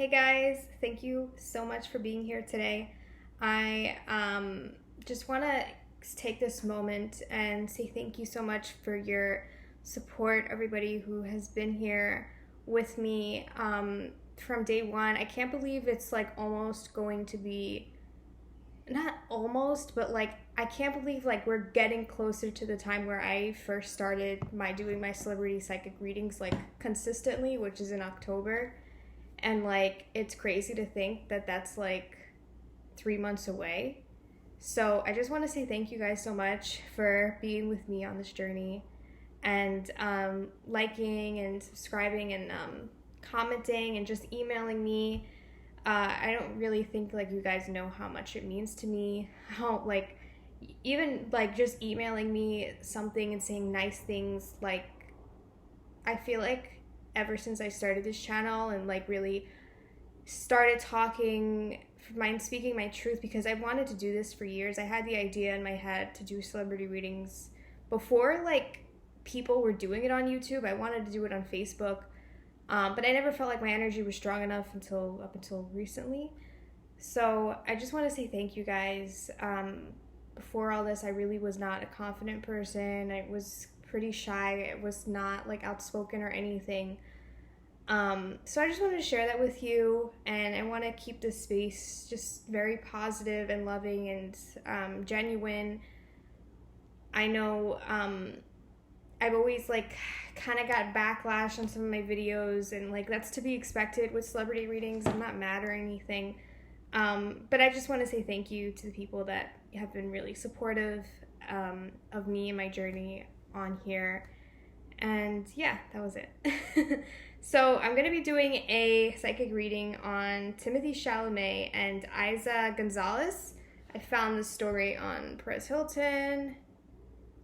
Hey guys, thank you so much for being here today. I just want to take this moment and say thank you so much for your support, everybody who has been here with me from day one. I can't believe it's like almost going to be, not almost, but like I can't believe like we're getting closer to the time where I first started doing my celebrity psychic readings like consistently, which is in October. And like it's crazy to think that that's like 3 months away. So I just want to say thank you guys so much for being with me on this journey and liking and subscribing and commenting and just emailing me. I don't really think like you guys know how much it means to me. How like even like just emailing me something and saying nice things, like I feel like ever since I started this channel and like really started speaking my truth, because I wanted to do this for years. I had the idea in my head to do celebrity readings before like people were doing it on YouTube. I wanted to do it on Facebook, but I never felt like my energy was strong enough up until recently. So I just want to say thank you guys. Before all this, I really was not a confident person. I was pretty shy. I was not like outspoken or anything. So I just wanted to share that with you, and I want to keep this space just very positive and loving and genuine. I know I've always like kind of got backlash on some of my videos, and like that's to be expected with celebrity readings. I'm not mad or anything, but I just want to say thank you to the people that have been really supportive of me and my journey on here. And yeah, that was it. So I'm going to be doing a psychic reading on Timothée Chalamet and Eiza González. I found this story on Perez Hilton.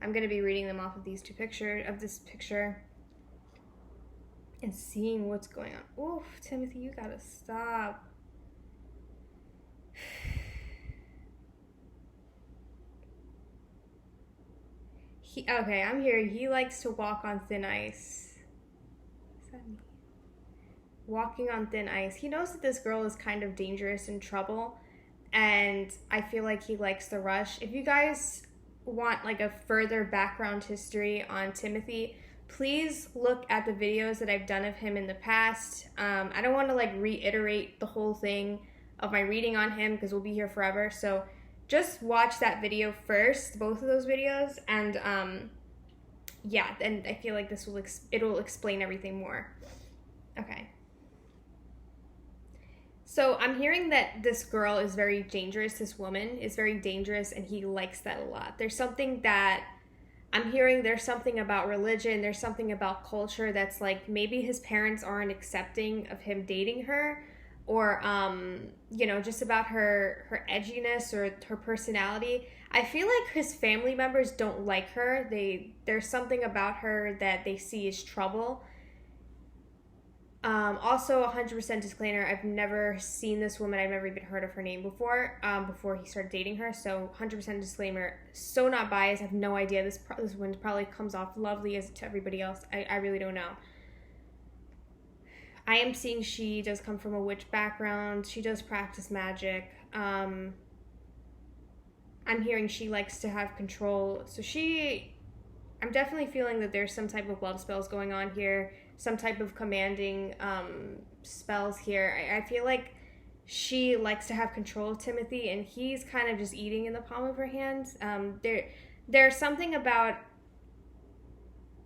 I'm going to be reading them off of this picture and seeing what's going on. Oof, Timothy, you gotta stop. Okay, I'm here. He likes to walk on thin ice. What's that mean? Walking on thin ice. He knows that this girl is kind of dangerous and trouble, and I feel like he likes the rush. If you guys want like a further background history on Timothy, please look at the videos that I've done of him in the past. I don't want to like reiterate the whole thing of my reading on him because we'll be here forever. So just watch that video first, both of those videos, and yeah, and I feel like it'll explain everything more. Okay. So I'm hearing that this girl is very dangerous, this woman is very dangerous, and he likes that a lot. There's something about religion, there's something about culture that's like maybe his parents aren't accepting of him dating her, or just about her edginess or her personality. I feel like his family members don't like her. There's something about her that they see as trouble. Also, 100% disclaimer, I've never seen this woman. I've never even heard of her name before he started dating her. So 100% disclaimer, so not biased. I have no idea. This one probably comes off lovely as to everybody else. I really don't know. I am seeing she does come from a witch background. She does practice magic. I'm hearing she likes to have control. So I'm definitely feeling that there's some type of love spells going on here, some type of commanding spells here. I feel like she likes to have control of Timothy, and he's kind of just eating in the palm of her hands. There's something about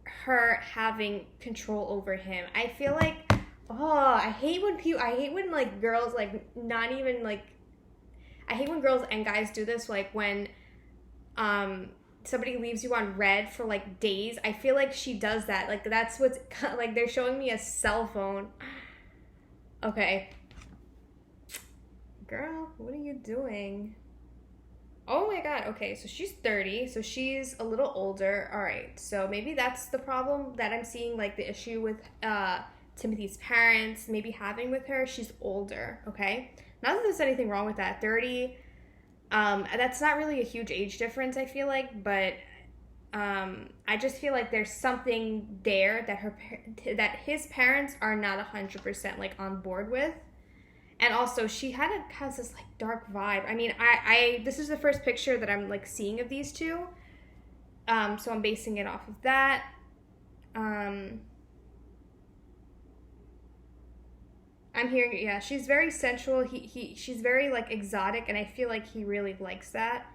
her having control over him. I feel like, I hate when like girls like not even like, I hate when girls and guys do this, like when somebody leaves you on red for like days. I feel like she does that. Like that's what's like they're showing me a cell phone. Okay. Girl, what are you doing? Oh my god. Okay, so she's 30, so she's a little older. All right. So maybe that's the problem that I'm seeing, like the issue with Timothy's parents maybe having with her. She's older, okay? Not that there's anything wrong with that. 30, that's not really a huge age difference, I feel like, but I just feel like there's something there that his parents are not 100% like on board with. And also, she has this like dark vibe. I mean, I this is the first picture that I'm like seeing of these two, so I'm basing it off of that. I'm hearing, yeah, she's very sensual. She's very like exotic, and I feel like he really likes that.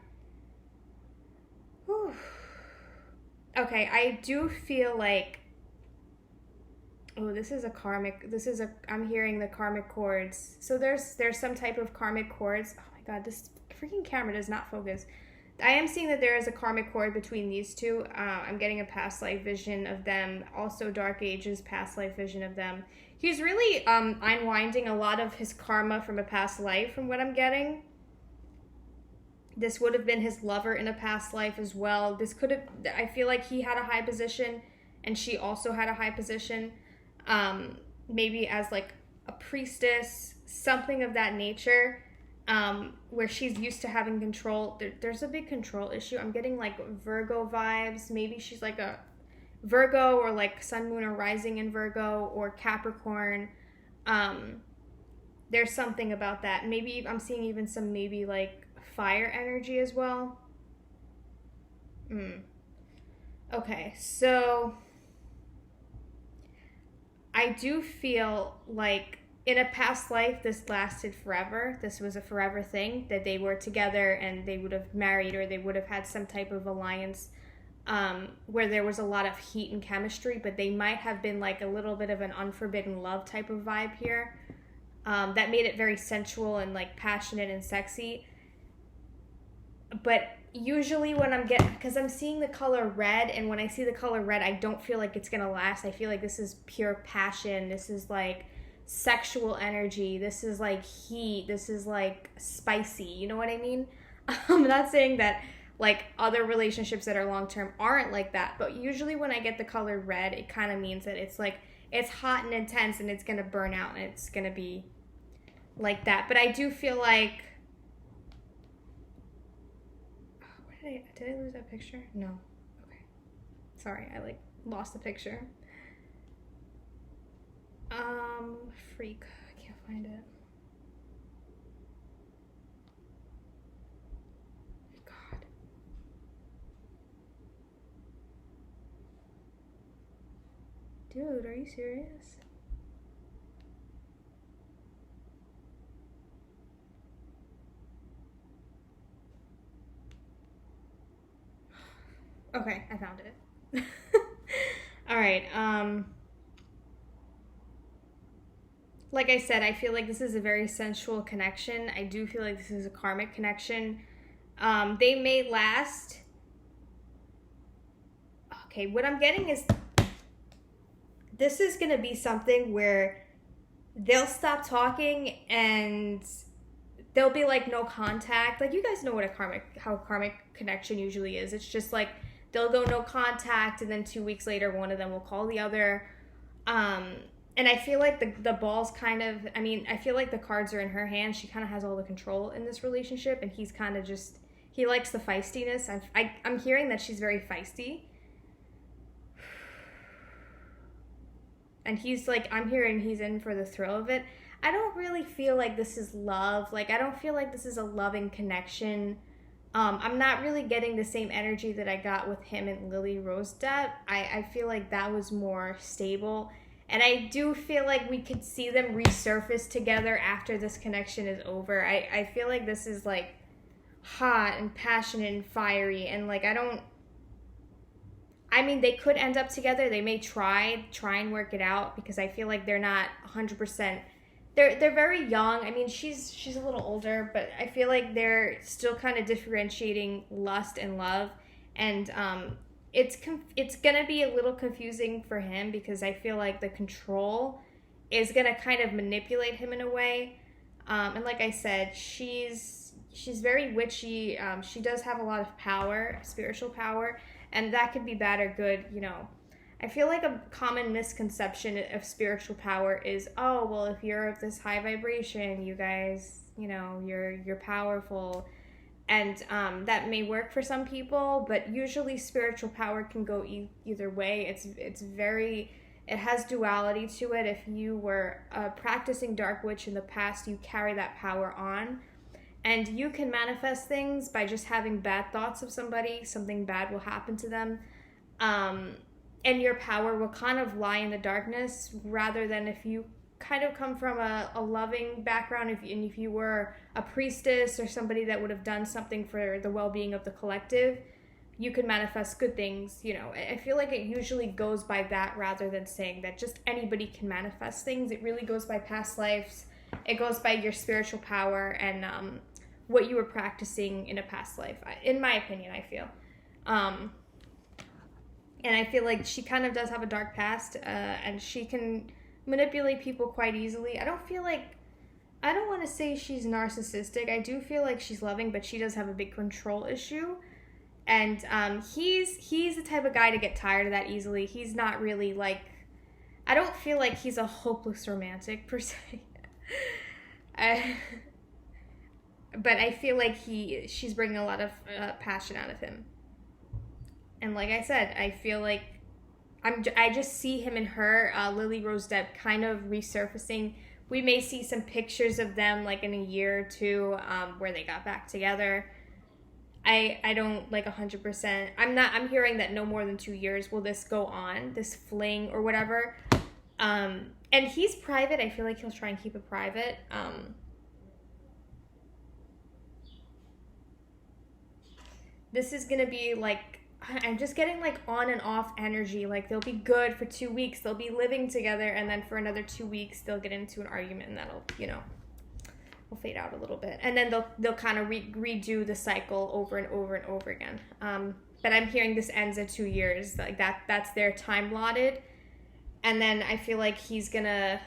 Whew. Okay, I do feel like, oh, I'm hearing the karmic chords. So there's some type of karmic chords. Oh my god, this freaking camera does not focus. I am seeing that there is a karmic chord between these two. I'm getting a past life vision of them. Also, Dark Ages past life vision of them. He's really unwinding a lot of his karma from a past life, from what I'm getting. This would have been his lover in a past life as well. This could have, I feel like he had a high position and she also had a high position. Maybe as like a priestess, something of that nature, where she's used to having control. There's a big control issue. I'm getting like Virgo vibes. Maybe she's like a Virgo, or like sun, moon, or rising in Virgo, or Capricorn. There's something about that. Maybe I'm seeing even some maybe like fire energy as well. Okay, so I do feel like in a past life this lasted forever. This was a forever thing, that they were together and they would have married, or they would have had some type of alliance, where there was a lot of heat and chemistry, but they might have been like a little bit of an unforbidden love type of vibe here, that made it very sensual and like passionate and sexy. But usually when because I'm seeing the color red, and when I see the color red, I don't feel like it's gonna last. I feel like this is pure passion. This is like sexual energy. This is like heat. This is like spicy. You know what I mean? I'm not saying that like other relationships that are long-term aren't like that, but usually when I get the color red, it kind of means that it's like, it's hot and intense and it's gonna burn out and it's gonna be like that. But I do feel like, did I lose that picture? No. Okay. Sorry, I like lost the picture. Freak. I can't find it. God. Dude, are you serious? Okay, I found it. All right. Like I said, I feel like this is a very sensual connection. I do feel like this is a karmic connection. They may last. Okay, what I'm getting is this is going to be something where they'll stop talking and there'll be like no contact. Like, you guys know what how karmic connection usually is. It's just like they'll go no contact, and then 2 weeks later one of them will call the other. And I feel like the ball's kind of, I mean, I feel like the cards are in her hand. She kind of has all the control in this relationship, and he's kind of just, he likes the feistiness. I'm hearing that she's very feisty. And he's like, I'm hearing he's in for the thrill of it. I don't really feel like this is love. Like, I don't feel like this is a loving connection. I'm not really getting the same energy that I got with him and Lily Rosedebt. I feel like that was more stable. And I do feel like we could see them resurface together after this connection is over. I feel like this is like hot and passionate and fiery, and like I mean, they could end up together. They may try and work it out, because I feel like they're not 100%. They're very young. I mean, she's a little older, but I feel like they're still kind of differentiating lust and love. And it's gonna be a little confusing for him, because I feel like the control is gonna kind of manipulate him in a way. And like I said, she's very witchy. She does have a lot of power, spiritual power, and that could be bad or good, you know. I feel like a common misconception of spiritual power is, oh, well, if you're of this high vibration, you guys, you know, you're powerful. And that may work for some people, but usually spiritual power can go either way. It's very, It has duality to it. If you were a practicing dark witch in the past, you carry that power on. And you can manifest things by just having bad thoughts of somebody. Something bad will happen to them. And your power will kind of lie in the darkness, rather than if you kind of come from a loving background, if you were a priestess or somebody that would have done something for the well-being of the collective, you could manifest good things. You know, I feel like it usually goes by that rather than saying that just anybody can manifest things. It really goes by past lives. It goes by your spiritual power and what you were practicing in a past life, in my opinion, I feel. And I feel like she kind of does have a dark past, and she can manipulate people quite easily. I don't want to say she's narcissistic. I do feel like she's loving, but she does have a big control issue. And he's the type of guy to get tired of that easily. He's not really like, I don't feel like he's a hopeless romantic per se. But I feel like she's bringing a lot of passion out of him. And like I said, I feel like I just see him and her, Lily Rose Depp, kind of resurfacing. We may see some pictures of them like in a year or two, where they got back together. I don't like 100%. I'm hearing that no more than 2 years will this go on, this fling or whatever. And he's private. I feel like he'll try and keep it private. This is gonna be like, I'm just getting like on and off energy. Like they'll be good for 2 weeks. They'll be living together, and then for another 2 weeks they'll get into an argument, and that'll, will fade out a little bit. And then they'll kind of redo the cycle over and over and over again. But I'm hearing this ends in 2 years. Like that's their time allotted. And then I feel like he's gonna,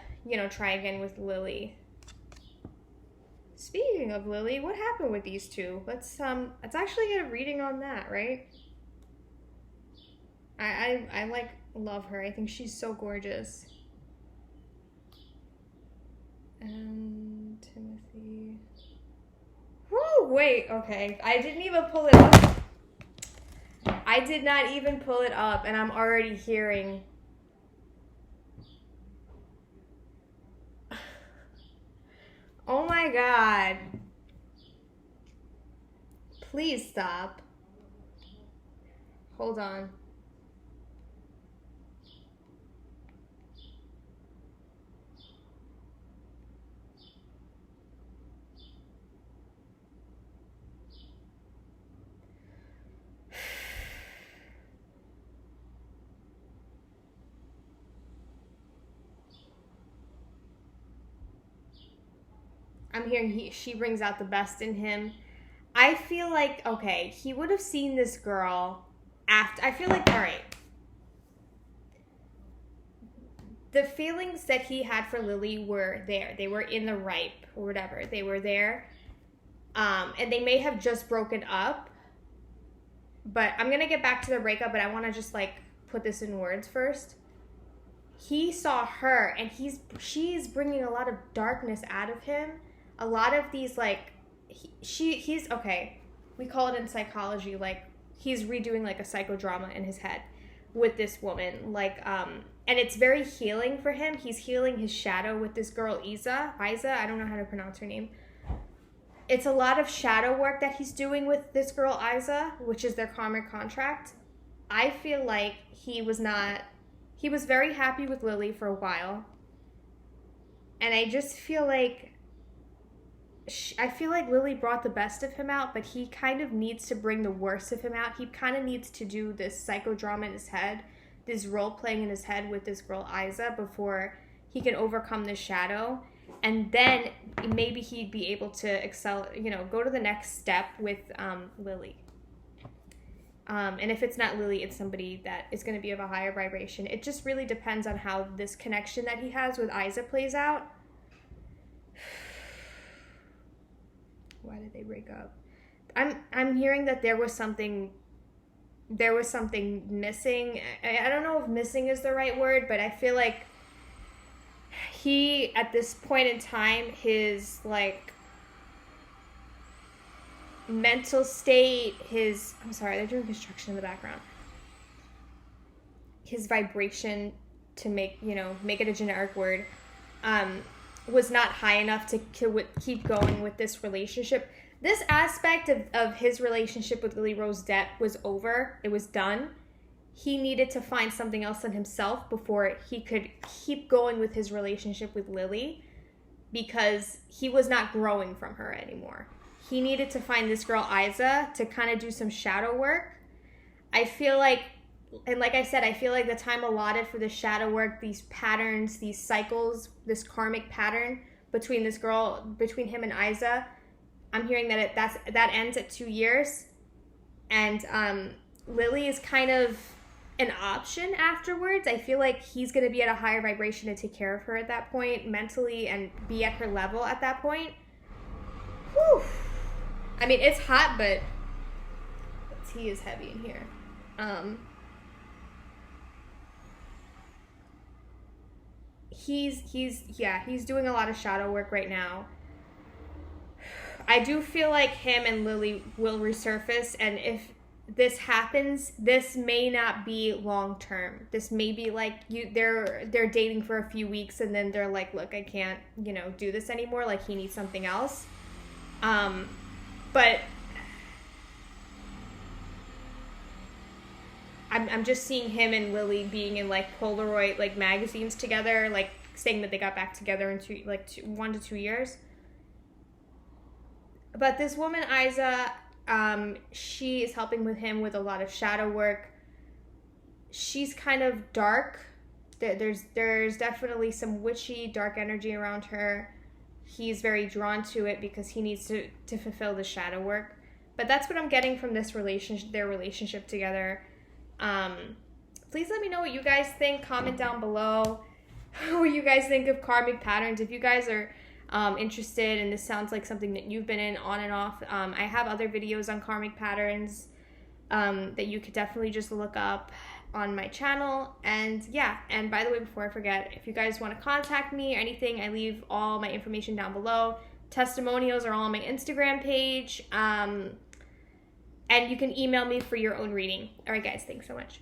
try again with Lily. Speaking of Lily, what happened with these two? Let's actually get a reading on that, right? I like love her. I think she's so gorgeous. And Timothy. Woo, wait, okay. I didn't even pull it up. I did not even pull it up, and I'm already hearing. Oh my God. Please stop. Hold on. I'm hearing she brings out the best in him. I feel like, okay, he would have seen this girl after. I feel like, all right. The feelings that he had for Lily were there. They were in the ripe or whatever. They were there. And they may have just broken up. But I'm going to get back to the breakup, but I want to just like put this in words first. He saw her, and she's bringing a lot of darkness out of him. A lot of these, like, he's, okay, we call it in psychology, like, he's redoing, like, a psychodrama in his head with this woman, like, and it's very healing for him. He's healing his shadow with this girl, Aiza, I don't know how to pronounce her name. It's a lot of shadow work that he's doing with this girl, Aiza, which is their karmic contract. I feel like he was very happy with Lily for a while, and I just feel like Lily brought the best of him out, but he kind of needs to bring the worst of him out. He kind of needs to do this psychodrama in his head, this role playing in his head with this girl Aiza before he can overcome the shadow. And then maybe he'd be able to excel, go to the next step with Lily. And if it's not Lily, it's somebody that is going to be of a higher vibration. It just really depends on how this connection that he has with Aiza plays out. Why did they break up? I'm hearing that there was something missing. I don't know if missing is the right word, but I feel like he, at this point in time, his like mental state, I'm sorry, they're doing construction in the background. His vibration to make it a generic word, was not high enough to keep going with this relationship. This aspect of his relationship with Lily Rose Depp was over. It was done. He needed to find something else in himself before he could keep going with his relationship with Lily, because he was not growing from her anymore. He needed to find this girl, Aiza, to kind of do some shadow work. I feel like, and like I said, I feel like the time allotted for the shadow work, these patterns, these cycles, this karmic pattern between him and Aiza, I'm hearing that that ends at 2 years. And Lily is kind of an option afterwards. I feel like he's going to be at a higher vibration to take care of her at that point, mentally, and be at her level at that point. Whew. I mean, it's hot, but the tea is heavy in here. He's doing a lot of shadow work right now. I do feel like him and Lily will resurface, and if this happens, this may not be long term. This may be like they're dating for a few weeks, and then they're like, look, I can't, do this anymore. Like, he needs something else. But I'm just seeing him and Lily being in like Polaroid like magazines together, like saying that they got back together in 1 to 2 years. But this woman, Aiza, she is helping with him with a lot of shadow work. She's kind of dark. There's definitely some witchy, dark energy around her. He's very drawn to it because he needs to fulfill the shadow work. But that's what I'm getting from this relationship, their relationship together. Please let me know what you guys think. Comment down below what you guys think of karmic patterns. If you guys are interested and this sounds like something that you've been in on and off, I have other videos on karmic patterns that you could definitely just look up on my channel. And yeah, and by the way, before I forget, if you guys want to contact me or anything, I leave all my information down below. Testimonials are all on my Instagram page, and you can email me for your own reading. All right guys, thanks so much.